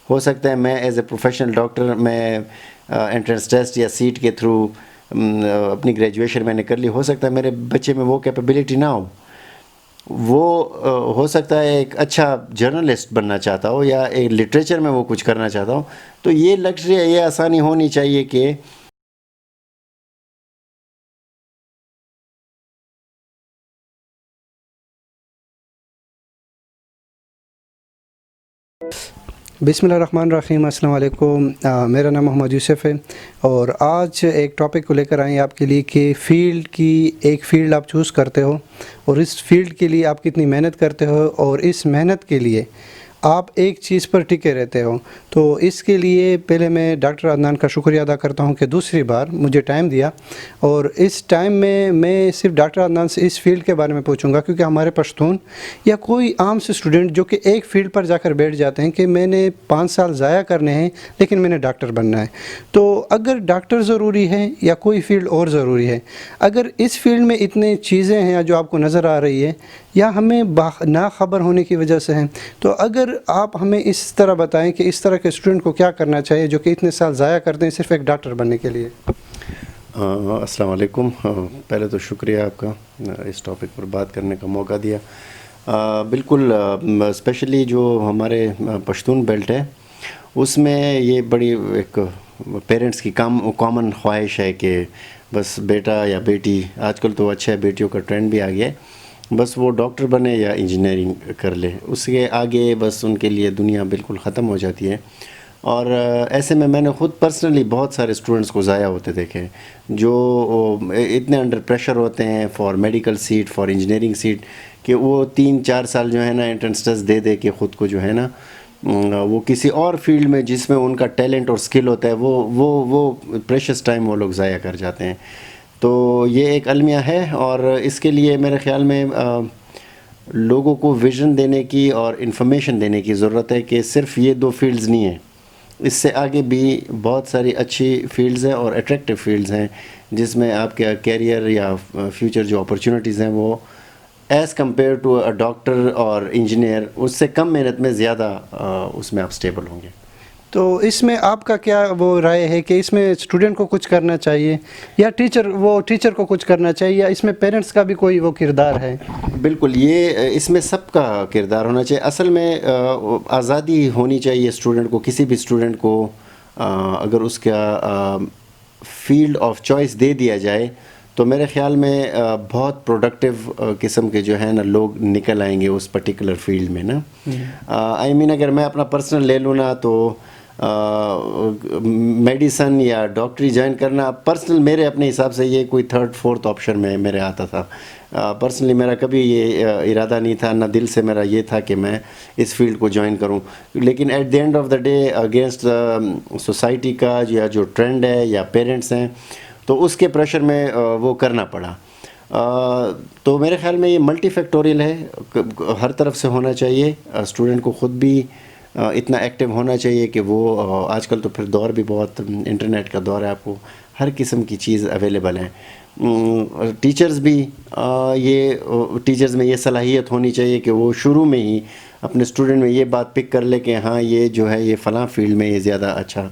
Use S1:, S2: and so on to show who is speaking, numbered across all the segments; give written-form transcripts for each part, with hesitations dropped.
S1: ہو سکتا ہے میں ایز اے پروفیشنل ڈاکٹر میں انٹرنس ٹیسٹ یا سیٹ کے تھرو اپنی گریجویشن میں نے کر لی، ہو سکتا ہے میرے بچے میں وہ کیپیبلٹی نہ ہو، وہ ہو سکتا ہے ایک اچھا جرنلسٹ بننا چاہتا ہو یا ایک لٹریچر میں وہ کچھ کرنا چاہتا ہو، تو یہ لگژری یہ آسانی ہونی چاہیے کہ
S2: بسم اللہ الرحمن الرحیم۔ السلام علیکم، میرا نام محمد یوسف ہے، اور آج ایک ٹاپک کو لے کر آئے ہیں آپ کے لیے کہ ایک فیلڈ آپ چوز کرتے ہو اور اس فیلڈ کے لیے آپ کتنی محنت کرتے ہو، اور اس محنت کے لیے آپ ایک چیز پر ٹکے رہتے ہو۔ تو اس کے لیے پہلے میں ڈاکٹر عدنان کا شکریہ ادا کرتا ہوں کہ دوسری بار مجھے ٹائم دیا، اور اس ٹائم میں صرف ڈاکٹر عدنان سے اس فیلڈ کے بارے میں پوچھوں گا، کیونکہ ہمارے پشتون یا کوئی عام سے اسٹوڈنٹ جو کہ ایک فیلڈ پر جا کر بیٹھ جاتے ہیں کہ میں نے 5 سال ضائع کرنے ہیں لیکن میں نے ڈاکٹر بننا ہے، تو اگر ڈاکٹر ضروری ہے یا کوئی فیلڈ اور ضروری ہے، اگر اس فیلڈ میں اتنے چیزیں ہیں جو آپ کو نظر آ رہی ہے یا ہمیں ناخبر ہونے کی وجہ سے ہیں، تو اگر آپ ہمیں اس طرح بتائیں کہ اس طرح کے اسٹوڈنٹ کو کیا کرنا چاہیے جو کہ اتنے سال ضائع کرتے ہیں صرف ایک ڈاکٹر بننے کے لیے۔
S1: السلام علیکم، پہلے تو شکریہ آپ کا اس ٹاپک پر بات کرنے کا موقع دیا۔ بالکل، اسپیشلی جو ہمارے پشتون بیلٹ ہے اس میں یہ بڑی ایک پیرنٹس کی کامن خواہش ہے کہ بس بیٹا یا بیٹی، آج کل تو اچھا ہے بیٹیوں کا ٹرینڈ بھی آ گیا ہے، بس وہ ڈاکٹر بنے یا انجینئرنگ کر لے، اس کے آگے بس ان کے لیے دنیا بالکل ختم ہو جاتی ہے۔ اور ایسے میں نے خود پرسنلی بہت سارے اسٹوڈنٹس کو ضائع ہوتے دیکھے ہیں جو اتنے انڈر پریشر ہوتے ہیں for medical seat, for engineering seat, کہ وہ 3-4 سال جو ہے نا انٹرنس ٹیسٹ دے کے خود کو جو ہے نا وہ کسی اور فیلڈ میں جس میں ان کا ٹیلنٹ اور سکل ہوتا ہے وہ پریشس ٹائم وہ لوگ ضائع کر جاتے ہیں۔ تو یہ ایک المیہ ہے، اور اس کے لیے میرے خیال میں لوگوں کو ویژن دینے کی اور انفارمیشن دینے کی ضرورت ہے کہ صرف یہ 2 فیلڈز نہیں ہیں، اس سے آگے بھی بہت ساری اچھی فیلڈز ہیں اور اٹریکٹیو فیلڈز ہیں جس میں آپ کا کیریئر یا فیوچر جو اپرچونٹیز ہیں وہ as compared to a doctor اور انجینئر اس سے کم محنت میں زیادہ اس میں آپ اسٹیبل ہوں گے۔
S2: تو اس میں آپ کا کیا وہ رائے ہے کہ اس میں اسٹوڈنٹ کو کچھ کرنا چاہیے یا ٹیچر کو کچھ کرنا چاہیے، یا اس میں پیرنٹس کا بھی کوئی وہ کردار ہے؟
S1: بالکل، یہ اس میں سب کا کردار ہونا چاہیے۔ اصل میں آزادی ہونی چاہیے اسٹوڈنٹ کو، کسی بھی اسٹوڈنٹ کو اگر اس کا فیلڈ آف چوائس دے دیا جائے تو میرے خیال میں بہت پروڈکٹیو قسم کے جو ہے نا لوگ نکل آئیں گے اس پرٹیکولر فیلڈ میں نا۔ آئی مین اگر میں اپنا پرسنل لے لوں نا تو میڈیسن یا ڈاکٹری جوائن کرنا پرسنل میرے اپنے حساب سے یہ کوئی 3rd-4th آپشن میں میرے آتا تھا۔ پرسنلی میرا کبھی یہ ارادہ نہیں تھا، نہ دل سے میرا یہ تھا کہ میں اس فیلڈ کو جوائن کروں، لیکن at the end of the day against society کا یا جو ٹرینڈ ہے یا پیرنٹس ہیں تو اس کے پریشر میں وہ کرنا پڑا۔ تو میرے خیال میں یہ ملٹی فیکٹوریل ہے، ہر طرف سے ہونا چاہیے، اسٹوڈنٹ کو خود بھی اتنا ایکٹیو ہونا چاہیے کہ وہ آج کل تو پھر دور بھی بہت انٹرنیٹ کا دور ہے، آپ کو ہر قسم کی چیز اویلیبل ہے۔ ٹیچرز بھی ٹیچرز میں یہ صلاحیت ہونی چاہیے کہ وہ شروع میں ہی اپنے اسٹوڈنٹ میں یہ بات پک کر لے کہ ہاں یہ جو ہے یہ فلاں فیلڈ میں یہ زیادہ اچھا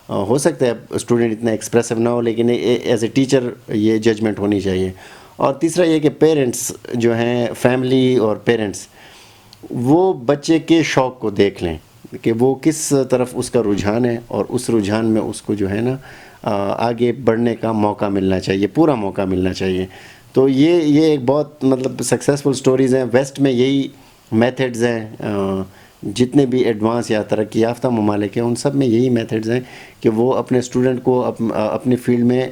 S1: ہو سکتا ہے، اسٹوڈنٹ اتنا ایکسپریسو نہ ہو لیکن ایز اے ٹیچر یہ ججمنٹ ہونی چاہیے۔ اور تیسرا یہ کہ پیرنٹس جو ہیں، فیملی اور پیرنٹس، وہ بچے کے شوق کو دیکھ لیں کہ وہ کس طرف اس کا رجحان ہے، اور اس رجحان میں اس کو جو ہے نا آگے بڑھنے کا موقع ملنا چاہیے، پورا موقع ملنا چاہیے۔ تو یہ ایک بہت مطلب سکسیزفل سٹوریز ہیں، ویسٹ میں یہی میتھڈز ہیں، جتنے بھی ایڈوانس یا ترقی یافتہ ممالک ہیں ان سب میں یہی میتھڈز ہیں کہ وہ اپنے اسٹوڈنٹ کو اپنے فیلڈ میں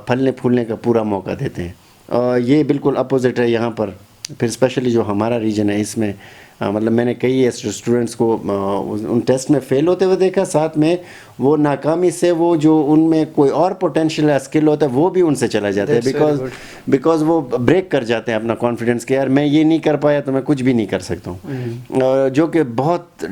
S1: پھلنے پھولنے کا پورا موقع دیتے ہیں۔ یہ بالکل اپوزٹ ہے یہاں پر، پھر اسپیشلی جو ہمارا ریجن ہے اس میں مطلب میں نے کئی اسٹوڈنٹس کو ان ٹیسٹ میں فیل ہوتے ہوئے دیکھا، ساتھ میں وہ ناکامی سے وہ جو ان میں کوئی اور پوٹینشیل یا اسکل ہوتا ہے وہ بھی ان سے چلا جاتا ہے، بیکاز وہ بریک کر جاتے ہیں اپنا کانفیڈنس کہ یار میں یہ نہیں کر پایا تو میں کچھ بھی نہیں کر سکتا ہوں، جو کہ بہت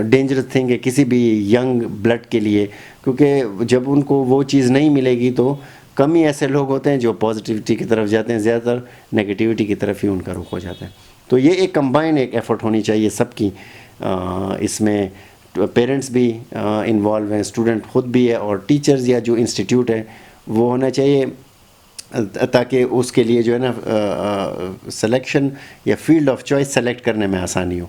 S1: ڈینجرس تھنگ ہے کسی بھی ینگ بلڈ کے لیے، کیونکہ جب ان کو وہ چیز نہیں ملے گی تو کم ہی ایسے لوگ ہوتے ہیں جو پازیٹیوٹی کی طرف جاتے ہیں، زیادہ تر نیگیٹیوٹی کی طرف ہی ان کا رخ ہو جاتا ہے۔ تو یہ ایک کمبائن ایک ایفرٹ ہونی چاہیے سب کی، اس میں پیرنٹس بھی انوالو ہیں, اسٹوڈنٹ خود بھی ہے, اور ٹیچرز یا جو انسٹیٹیوٹ ہے وہ ہونا چاہیے, تاکہ اس کے لیے جو ہے نا سلیکشن یا فیلڈ آف چوائس سلیکٹ کرنے میں آسانی ہو.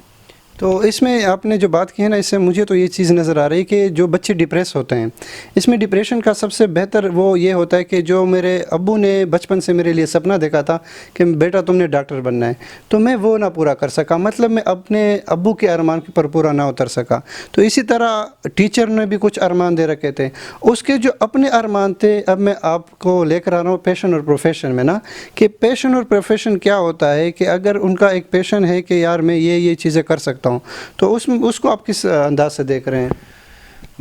S2: تو اس میں آپ نے جو بات کی ہے نا, اس سے مجھے تو یہ چیز نظر آ رہی کہ جو بچے ڈپریس ہوتے ہیں, اس میں ڈپریشن کا سب سے بہتر وہ یہ ہوتا ہے کہ جو میرے ابو نے بچپن سے میرے لیے سپنا دیکھا تھا کہ بیٹا تم نے ڈاکٹر بننا ہے, تو میں وہ نہ پورا کر سکا, مطلب میں اپنے ابو کے ارمان پر پورا نہ اتر سکا. تو اسی طرح ٹیچر نے بھی کچھ ارمان دے رکھے تھے, اس کے جو اپنے ارمان تھے. اب میں آپ کو لے کر آ رہا ہوں پیشن اور پروفیشن میں نا, کہ پیشن اور پروفیشن کیا ہوتا ہے کہ اگر ان کا ایک پیشن ہے کہ یار میں یہ چیزیں کر سکتا ہوں, تو اس کو آپ کس انداز سے دیکھ رہے ہیں؟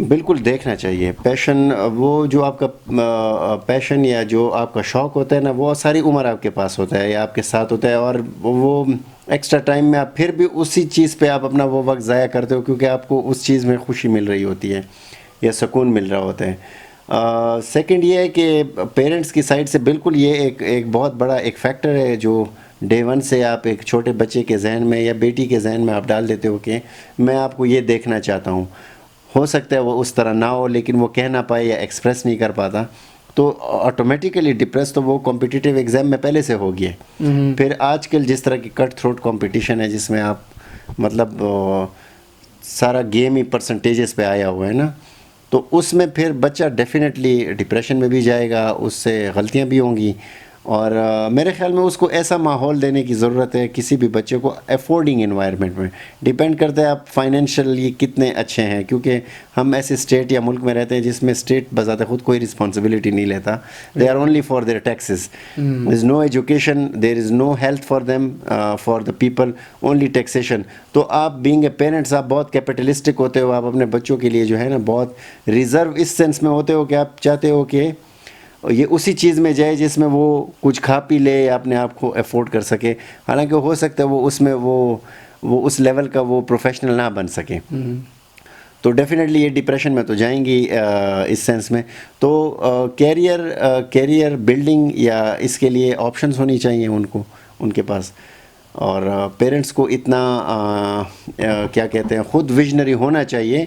S1: بالکل دیکھنا چاہیے. پیشن, وہ جو آپ کا پیشن یا جو آپ کا شوق ہوتا ہے نا, وہ ساری عمر آپ کے پاس ہوتا ہے یا آپ کے ساتھ ہوتا ہے, اور وہ ایکسٹرا ٹائم میں آپ پھر بھی اسی چیز پہ آپ اپنا وہ وقت ضائع کرتے ہو, کیونکہ آپ کو اس چیز میں خوشی مل رہی ہوتی ہے یا سکون مل رہا ہوتا ہے. سیکنڈ یہ ہے کہ پیرنٹس کی سائڈ سے بالکل یہ ایک بہت بڑا ایک فیکٹر ہے جو ڈے ون سے آپ ایک چھوٹے بچے کے ذہن میں یا بیٹی کے ذہن میں آپ ڈال دیتے ہو کہ میں آپ کو یہ دیکھنا چاہتا ہوں. ہو سکتا ہے وہ اس طرح نہ ہو, لیکن وہ کہہ نہ پائے یا ایکسپریس نہیں کر پاتا, تو آٹومیٹیکلی ڈپریس تو وہ کمپٹیٹیو ایگزام میں پہلے سے ہو گیا. پھر آج کل جس طرح کی کٹ تھروٹ کمپٹیشن ہے, جس میں آپ مطلب سارا گیم ہی پرسنٹیجز پہ آیا ہوا ہے نا, تو اس میں پھر بچہ ڈیفینیٹلی ڈپریشن میں بھی جائے گا, اس سے غلطیاں بھی ہوں گی. اور میرے خیال میں اس کو ایسا ماحول دینے کی ضرورت ہے کسی بھی بچے کو, افورڈنگ انوائرمنٹ میں. ڈیپینڈ کرتا ہے آپ فائنینشلی کتنے اچھے ہیں, کیونکہ ہم ایسے اسٹیٹ یا ملک میں رہتے ہیں جس میں اسٹیٹ بذات خود کوئی رسپانسبلٹی نہیں لیتا. They are only for their taxes. There is no education, there is no health for them, for the people, only taxation. تو آپ بینگ اے پیرنٹس آپ بہت کیپٹلسٹک ہوتے ہو, آپ اپنے بچوں کے لیے جو ہے نا بہت ریزرو اس سینس میں ہوتے ہو کہ آپ چاہتے ہو کہ یہ اسی چیز میں جائے جس میں وہ کچھ کھا پی لے یا اپنے آپ کو افورڈ کر سکے, حالانکہ ہو سکتا ہے وہ اس میں وہ اس لیول کا وہ پروفیشنل نہ بن سکے. تو ڈیفینیٹلی یہ ڈپریشن میں تو جائیں گی اس سینس میں. تو کیریئر بلڈنگ یا اس کے لیے آپشنز ہونی چاہیے ان کے پاس, اور پیرنٹس کو اتنا کیا کہتے ہیں خود ویژنری ہونا چاہیے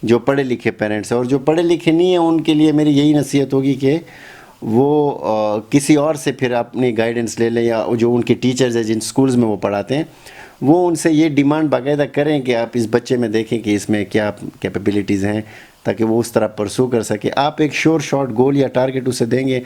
S1: جو پڑھے لکھے پیرنٹس ہیں. اور جو پڑھے لکھے نہیں ہیں ان کے لیے میری یہی نصیحت ہوگی کہ وہ کسی اور سے پھر اپنی گائیڈنس لے لیں, یا جو ان کے ٹیچرز ہیں جن سکولز میں وہ پڑھاتے ہیں, وہ ان سے یہ ڈیمانڈ باقاعدہ کریں کہ آپ اس بچے میں دیکھیں کہ اس میں کیا کیپیبلٹیز ہیں, تاکہ وہ اس طرح پرسو کر سکے. آپ ایک شارٹ گول یا ٹارگٹ اسے دیں گے,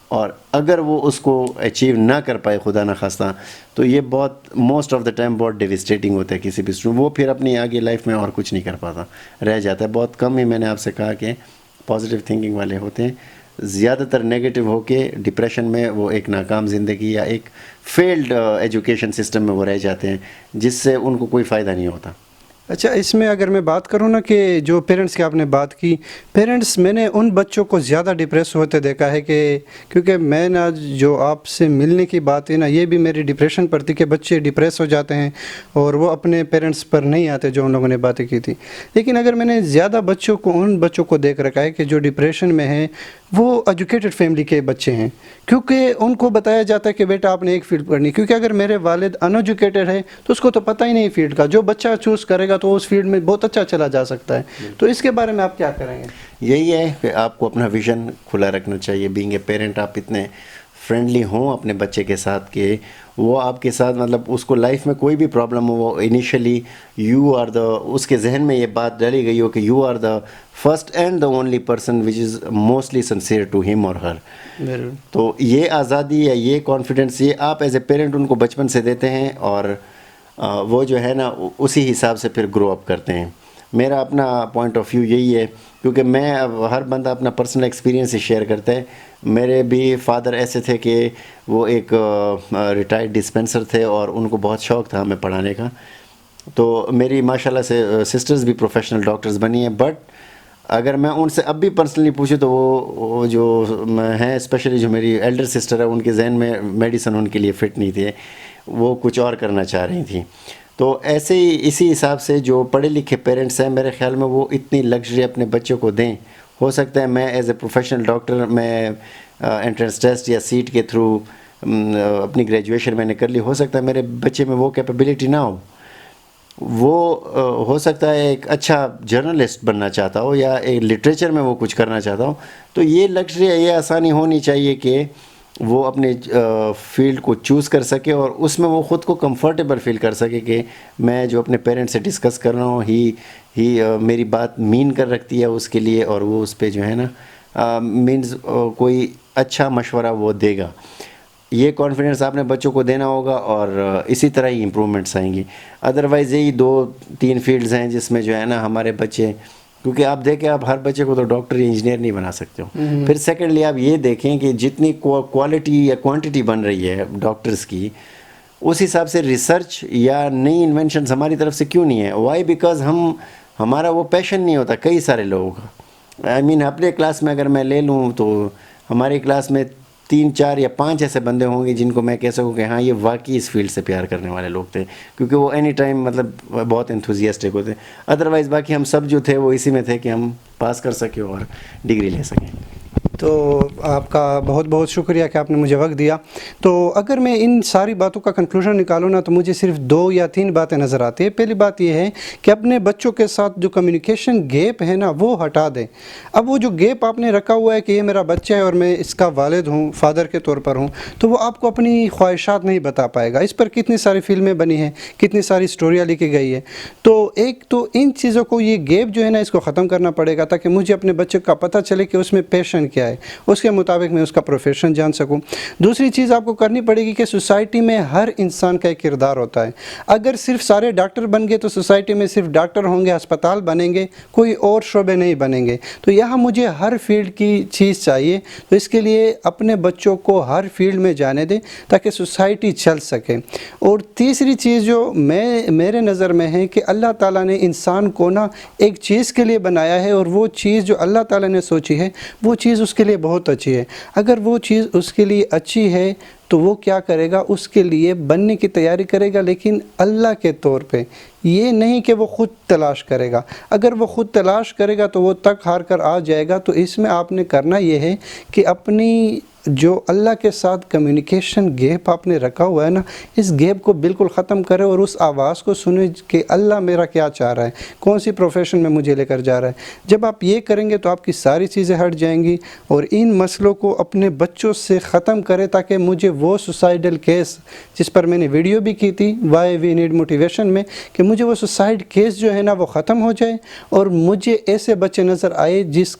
S1: اور اگر وہ اس کو اچیو نہ کر پائے خدا نخواستہ, تو یہ بہت موسٹ آف دا ٹائم بہت ڈیوسٹیٹنگ ہوتا ہے کسی بھی اسٹوڈنٹ. وہ پھر اپنی آگے لائف میں اور کچھ نہیں کر پاتا, رہ جاتا ہے. بہت کم ہی میں نے آپ سے کہا کہ پازیٹیو تھنکنگ والے ہوتے ہیں, زیادہ تر نیگیٹو ہو کے ڈپریشن میں وہ ایک ناکام زندگی یا ایک فیلڈ ایجوکیشن سسٹم میں وہ رہ جاتے ہیں, جس سے ان کو کوئی فائدہ نہیں ہوتا.
S2: اچھا, اس میں اگر میں بات کروں نا کہ جو پیرنٹس کی آپ نے بات کی, پیرنٹس میں نے ان بچوں کو زیادہ ڈپریس ہوتے دیکھا ہے کہ کیونکہ میں نا جو آپ سے ملنے کی بات ہے نا, یہ بھی میری ڈپریشن پر تھی کہ بچے ڈپریس ہو جاتے ہیں اور وہ اپنے پیرنٹس پر نہیں آتے جو ان لوگوں نے باتیں کی تھی. لیکن اگر میں نے زیادہ ان بچوں کو دیکھ رکھا ہے کہ جو ڈپریشن میں ہیں وہ ایجوکیٹڈ فیملی کے بچے ہیں, کیونکہ ان کو بتایا جاتا ہے کہ بیٹا آپ نے ایک فیلڈ پڑھنی. کیونکہ اگر میرے والد ان ایجوکیٹڈ ہے تو اس کو تو پتہ ہی نہیں فیلڈ کا, جو بچہ چوز کرے گا تو اس فیلڈ میں بہت اچھا چلا جا سکتا ہے. تو اس کے بارے میں آپ کیا کریں گے؟
S1: یہی ہے کہ آپ کو اپنا ویژن کھلا رکھنا چاہیے. بینگ اے پیرنٹ آپ اتنے فرینڈلی ہوں اپنے بچے کے ساتھ کہ وہ آپ کے ساتھ مطلب اس کو لائف میں کوئی بھی پرابلم ہو, وہ انیشلی یو آر دا, اس کے ذہن میں یہ بات ڈالی گئی ہو کہ you are the first and the only person which is mostly sincere to him اور ہر. تو یہ آزادی یا یہ کانفیڈنس یہ آپ ایز اے پیرنٹ ان کو بچپن سے دیتے ہیں, اور وہ جو ہے نا اسی حساب سے پھر گرو اپ کرتے ہیں. میرا اپنا پوائنٹ آف ویو یہی ہے, کیونکہ میں اب ہر بندہ اپنا پرسنل ایکسپیرینس ہی شیئر کرتا ہے. میرے بھی فادر ایسے تھے کہ وہ ایک ریٹائرڈ ڈسپینسر تھے اور ان کو بہت شوق تھا ہمیں پڑھانے کا. تو میری ماشاءاللہ سے سسٹرز بھی پروفیشنل ڈاکٹرز بنی ہیں, بٹ اگر میں ان سے اب بھی پرسنلی پوچھوں تو وہ جو ہیں اسپیشلی جو میری ایلڈر سسٹر ہے, ان کے ذہن میں میڈیسن ان کے لیے فٹ نہیں تھی, وہ کچھ اور کرنا چاہ رہی تھیں. تو ایسے ہی اسی حساب سے جو پڑھے لکھے پیرنٹس ہیں میرے خیال میں وہ اتنی لگژری اپنے بچوں کو دیں. ہو سکتا ہے میں ایز اے پروفیشنل ڈاکٹر میں انٹرنس ٹیسٹ یا سیٹ کے تھرو اپنی گریجویشن میں نے کر لی, ہو سکتا ہے میرے بچے میں وہ کیپیبلٹی نہ ہو, وہ ہو سکتا ہے ایک اچھا جرنلسٹ بننا چاہتا ہو یا ایک لٹریچر میں وہ کچھ کرنا چاہتا ہو، تو یہ لگژری یہ آسانی ہونی چاہیے کہ وہ اپنے فیلڈ کو چوز کر سکے اور اس میں وہ خود کو کمفرٹیبل فیل کر سکے کہ میں جو اپنے پیرنٹس سے ڈسکس کر رہا ہوں ہی میری بات مین کر رکھتی ہے اس کے لیے، اور وہ اس پہ جو ہے نا مینز کوئی اچھا مشورہ وہ دے گا۔ یہ کانفیڈنس آپ نے بچوں کو دینا ہوگا، اور اسی طرح ہی امپرومنٹس آئیں گی۔ ادروائز یہی 2-3 فیلڈز ہیں جس میں جو ہے نا ہمارے بچے، کیونکہ آپ دیکھیں آپ ہر بچے کو تو ڈاکٹر یا انجینئر نہیں بنا سکتے ہو۔ پھر سیکنڈلی آپ یہ دیکھیں کہ جتنی کوالٹی یا کوانٹٹی بن رہی ہے ڈاکٹرز کی، اس حساب سے ریسرچ یا نئی انوینشنز ہماری طرف سے کیوں نہیں ہے؟ وائی؟ بیکاز ہمارا وہ پیشن نہیں ہوتا کئی سارے لوگوں کا۔ آئی مین اپنے کلاس میں اگر میں لے لوں تو ہماری کلاس میں 3-4 یا 5 ایسے بندے ہوں گے جن کو میں کہہ سکوں کہ ہاں یہ واقعی اس فیلڈ سے پیار کرنے والے لوگ تھے، کیونکہ وہ اینی ٹائم مطلب بہت انتھوزیاسٹک ہوتے۔ ادروائز باقی ہم سب جو تھے وہ اسی میں تھے کہ ہم پاس کر سکیں اور ڈگری لے سکیں۔
S2: تو آپ کا بہت بہت شکریہ کہ آپ نے مجھے وقت دیا۔ تو اگر میں ان ساری باتوں کا کنکلوژن نکالوں نا تو مجھے صرف 2 یا 3 باتیں نظر آتی ہیں۔ پہلی بات یہ ہے کہ اپنے بچوں کے ساتھ جو کمیونیکیشن گیپ ہے نا وہ ہٹا دیں۔ اب وہ جو گیپ آپ نے رکھا ہوا ہے کہ یہ میرا بچہ ہے اور میں اس کا والد ہوں، فادر کے طور پر ہوں، تو وہ آپ کو اپنی خواہشات نہیں بتا پائے گا۔ اس پر کتنی ساری فلمیں بنی ہیں، کتنی ساری سٹوریاں لکھی گئی ہے۔ تو ایک تو ان چیزوں کو، یہ گیپ جو ہے نا اس کو ختم کرنا پڑے گا تاکہ مجھے اپنے بچے کا پتہ چلے کہ اس میں پیشن کیا ہے، اس کے مطابق میں اس کا پروفیشن جان سکوں۔ دوسری چیز آپ کو کرنی پڑے گی کہ سوسائٹی میں ہر انسان کا ایک کردار ہوتا ہے۔ اگر صرف سارے ڈاکٹر بن گئے تو سوسائٹی میں صرف ڈاکٹر ہوں گے، ہسپتال بنیں گے، کوئی اور شعبے نہیں بنیں گے۔ تو یہاں مجھے ہر فیلڈ کی چیز چاہیے، تو اس کے لیے اپنے بچوں کو ہر فیلڈ میں جانے دیں تاکہ سوسائٹی چل سکے۔ اور تیسری چیز جو میرے نظر میں ہے کہ اللہ تعالیٰ نے انسان کو نا ایک چیز کے لیے بنایا ہے، اور وہ چیز جو اللہ تعالیٰ نے سوچی ہے وہ چیز اس کے لیے بہت اچھی ہے۔ اگر وہ چیز اس کے لیے اچھی ہے تو وہ کیا کرے گا، اس کے لیے بننے کی تیاری کرے گا، لیکن اللہ کے طور پہ، یہ نہیں کہ وہ خود تلاش کرے گا۔ اگر وہ خود تلاش کرے گا تو وہ تک ہار کر آ جائے گا۔ تو اس میں آپ نے کرنا یہ ہے کہ اپنی جو اللہ کے ساتھ کمیونیکیشن گیپ آپ نے رکھا ہوا ہے نا، اس گیپ کو بالکل ختم کرے اور اس آواز کو سنیں کہ اللہ میرا کیا چاہ رہا ہے، کون سی پروفیشن میں مجھے لے کر جا رہا ہے۔ جب آپ یہ کریں گے تو آپ کی ساری چیزیں ہٹ جائیں گی، اور ان مسئلوں کو اپنے بچوں سے ختم کرے تاکہ مجھے وہ سوسائڈل کیس جس پر میں نے ویڈیو بھی کی تھی وائی وی نیڈ موٹیویشن میں، کہ مجھے وہ سوسائڈ کیس جو ہے نا وہ ختم ہو جائے، اور مجھے ایسے بچے نظر آئے جس